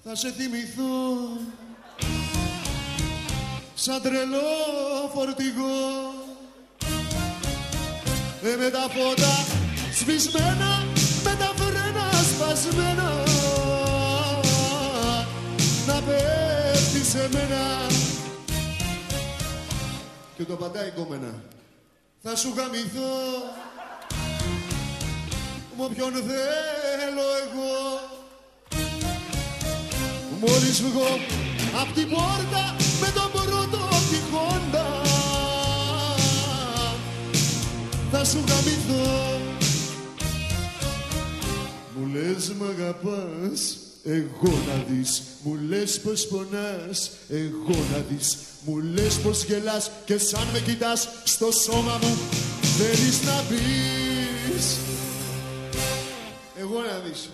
Θα σε θυμηθώ σαν τρελό φορτηγό με τα φώτα σβησμένα, με τα φρένα σπασμένα να πέφτει σε μένα και το πατάει κόμενα. Θα σου γαμηθώ με όποιον θέλω εγώ. Μόλις βγω απ' την πόρτα με τον πρώτο τη Χόντα θα σου γαμηθώ. Μου λες μ' αγαπάς, εγώ να δεις. Μου λες πως πονάς, εγώ να δεις. Μου λες πως γελάς και σαν με κοιτάς στο σώμα μου θέλεις να μπεις. Εγώ να δεις.